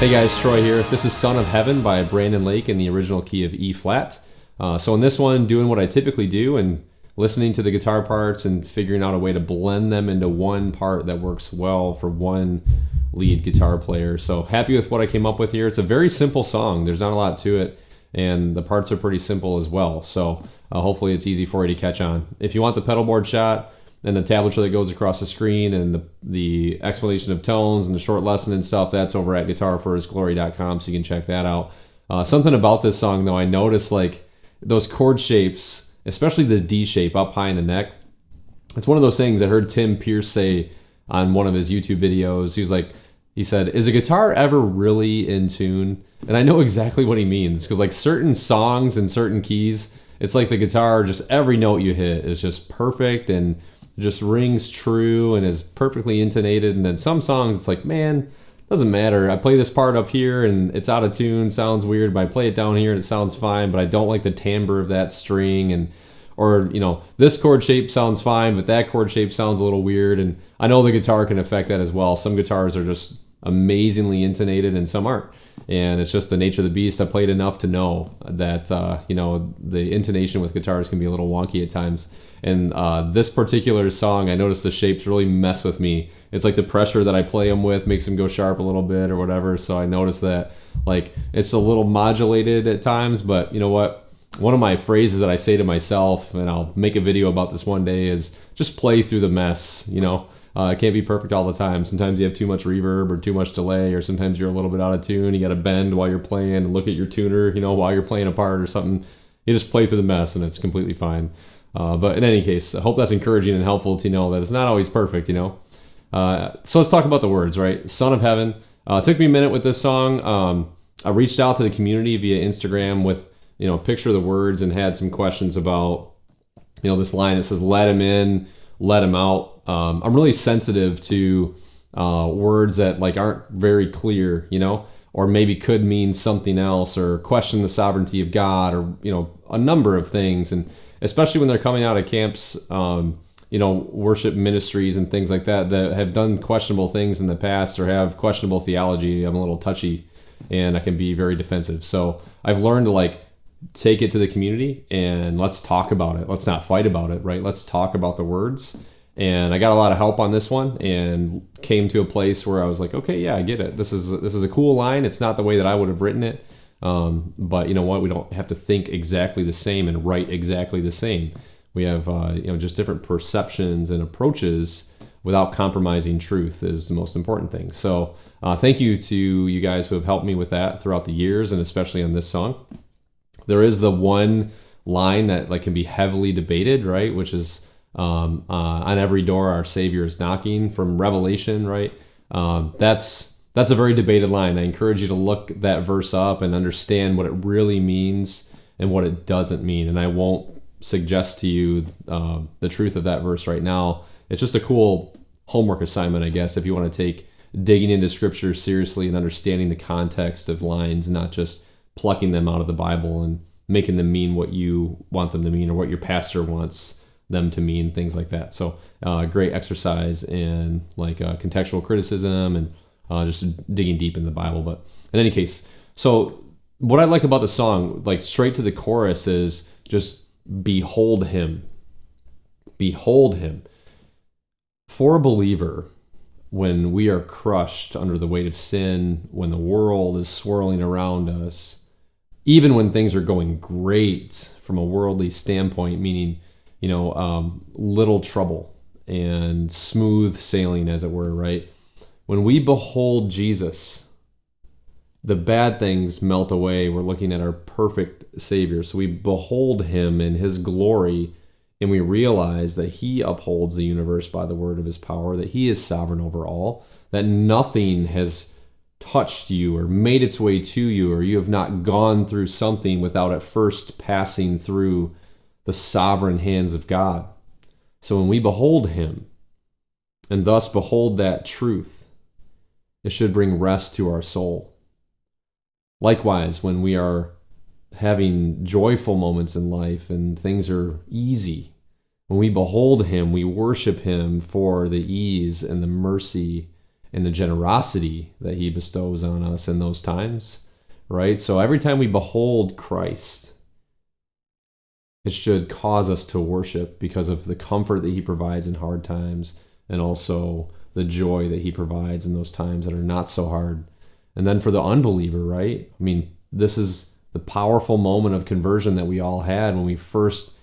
Hey guys, Troy here. This is Son of Heaven by Brandon Lake in the original key of E flat. So in this one, doing what I typically do and listening to the guitar parts and figuring out a way to blend them into one part that works well for one lead guitar player. So happy with what I came up with here. It's a very simple song. There's not a lot to it, and the parts are pretty simple as well. So hopefully it's easy for you to catch on. If you want the pedal board shot and the tablature that goes across the screen and the explanation of tones and the short lesson and stuff, that's over at GuitarforHISGLORY.com, so you can check that out. Something about this song, though, I noticed like those chord shapes, especially the D shape up high in the neck. It's one of those things I heard Tim Pierce say on one of his YouTube videos. He said, is a guitar ever really in tune? And I know exactly what he means, because like certain songs and certain keys, it's like the guitar, just every note you hit is just perfect and just rings true and is perfectly intonated. And then some songs, it's like, man, doesn't matter. I play this part up here and it's out of tune, sounds weird, but I play it down here and it sounds fine, but I don't like the timbre of that string. Or this chord shape sounds fine, but that chord shape sounds a little weird. And I know the guitar can affect that as well. Some guitars are just amazingly intonated and some aren't. And it's just the nature of the beast. I played enough to know that, the intonation with guitars can be a little wonky at times. And this particular song, I noticed the shapes really mess with me. It's like the pressure that I play them with makes them go sharp a little bit or whatever. So I noticed that like it's a little modulated at times, but you know what? One of my phrases that I say to myself, and I'll make a video about this one day, is just play through the mess. It can't be perfect all the time. Sometimes you have too much reverb or too much delay, or sometimes you're a little bit out of tune. You got to bend while you're playing and look at your tuner, while you're playing a part or something. You just play through the mess and it's completely fine. But in any case, I hope that's encouraging and helpful to know that it's not always perfect, So let's talk about the words, right? Son of Heaven. It took me a minute with this song. I reached out to the community via Instagram with, a picture of the words and had some questions about, this line that says, let him in, let him out. I'm really sensitive to words that like aren't very clear, or maybe could mean something else, or question the sovereignty of God, or, a number of things. And especially when they're coming out of camps, worship ministries and things like that have done questionable things in the past or have questionable theology. I'm a little touchy and I can be very defensive. So I've learned to take it to the community and let's talk about it. Let's not fight about it, right? Let's talk about the words. And I got a lot of help on this one and came to a place where I was like, okay, yeah, I get it. This is a cool line. It's not the way that I would have written it. But you know what? We don't have to think exactly the same and write exactly the same. We have, just different perceptions and approaches without compromising truth is the most important thing. So thank you to you guys who have helped me with that throughout the years, and especially on this song. There is the one line that can be heavily debated, right? Which is on every door our Savior is knocking, from Revelation, right? That's a very debated line. I encourage you to look that verse up and understand what it really means and what it doesn't mean. And I won't suggest to you the truth of that verse right now. It's just a cool homework assignment, I guess, if you want to take digging into Scripture seriously and understanding the context of lines, not just plucking them out of the Bible and making them mean what you want them to mean or what your pastor wants them to mean, things like that. So great exercise in contextual criticism and just digging deep in the Bible. But in any case, so what I like about the song, straight to the chorus, is just behold him. Behold him. For a believer, when we are crushed under the weight of sin, when the world is swirling around us, even when things are going great from a worldly standpoint, meaning, little trouble and smooth sailing, as it were, right? When we behold Jesus, the bad things melt away. We're looking at our perfect Savior. So we behold him in his glory, and we realize that he upholds the universe by the word of his power, that he is sovereign over all, that nothing has touched you or made its way to you, or you have not gone through something without it first passing through the sovereign hands of God. So when we behold him, and thus behold that truth, it should bring rest to our soul. Likewise, when we are having joyful moments in life and things are easy, when we behold him, we worship him for the ease and the mercy and the generosity that he bestows on us in those times, right? So every time we behold Christ, it should cause us to worship because of the comfort that he provides in hard times, and also the joy that he provides in those times that are not so hard. And then for the unbeliever, right? I mean, this is the powerful moment of conversion that we all had when we first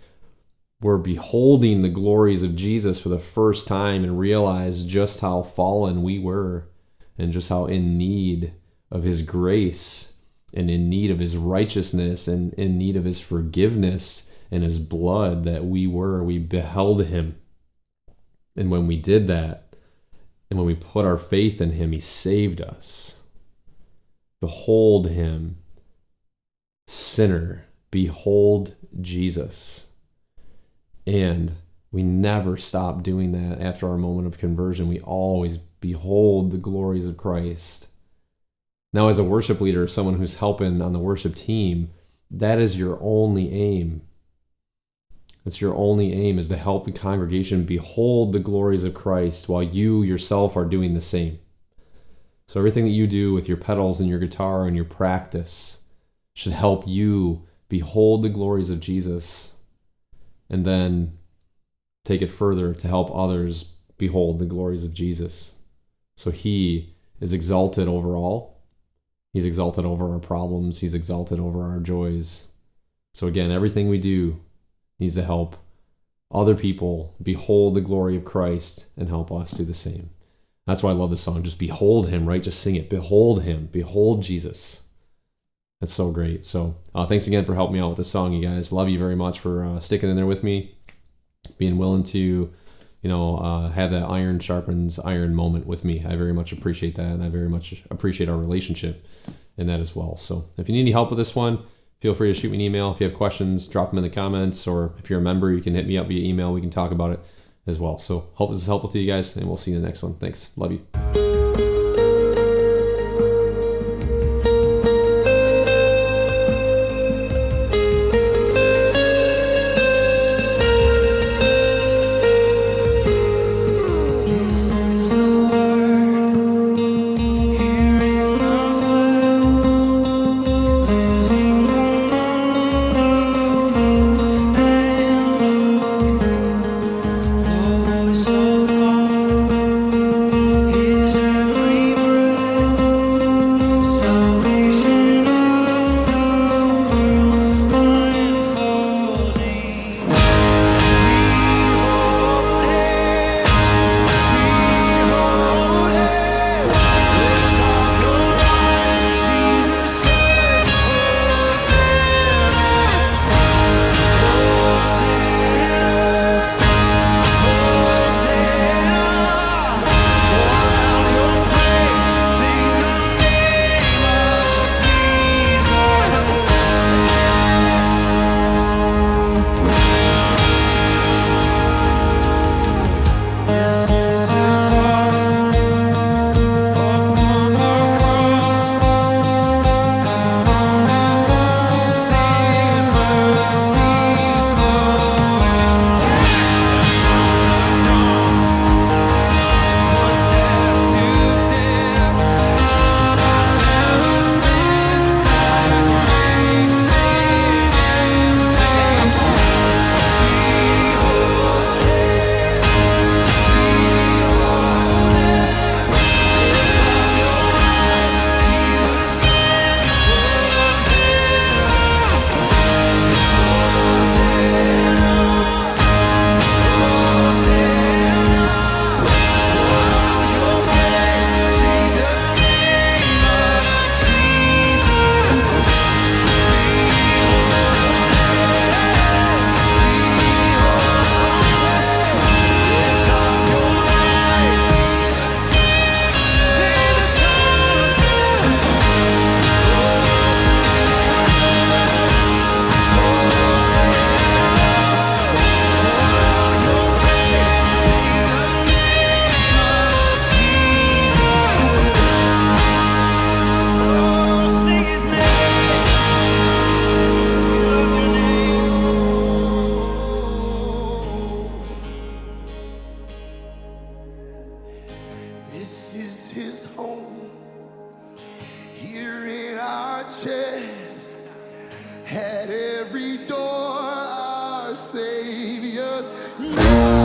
were beholding the glories of Jesus for the first time and realized just how fallen we were and just how in need of his grace and in need of his righteousness and in need of his forgiveness and his blood that we were. We beheld him. And when we did that, and when we put our faith in him, he saved us. Behold him, sinner. Behold Jesus. And we never stop doing that after our moment of conversion. We always behold the glories of Christ. Now, as a worship leader, someone who's helping on the worship team, that is your only aim. That's your only aim, is to help the congregation behold the glories of Christ while you yourself are doing the same. So everything that you do with your pedals and your guitar and your practice should help you behold the glories of Jesus, and then take it further to help others behold the glories of Jesus. So he is exalted over all. He's exalted over our problems. He's exalted over our joys. So again, everything we do needs to help other people behold the glory of Christ and help us do the same. That's why I love this song. Just behold him, right? Just sing it. Behold him. Behold Jesus. That's so great. So thanks again for helping me out with this song, you guys. Love you very much for sticking in there with me, being willing to, have that iron sharpens iron moment with me. I very much appreciate that, and I very much appreciate our relationship in that as well. So if you need any help with this one, feel free to shoot me an email. If you have questions, drop them in the comments, or if you're a member, you can hit me up via email. We can talk about it as well. So hope this is helpful to you guys, and we'll see you in the next one. Thanks. Love you. Voice of God is Mobius.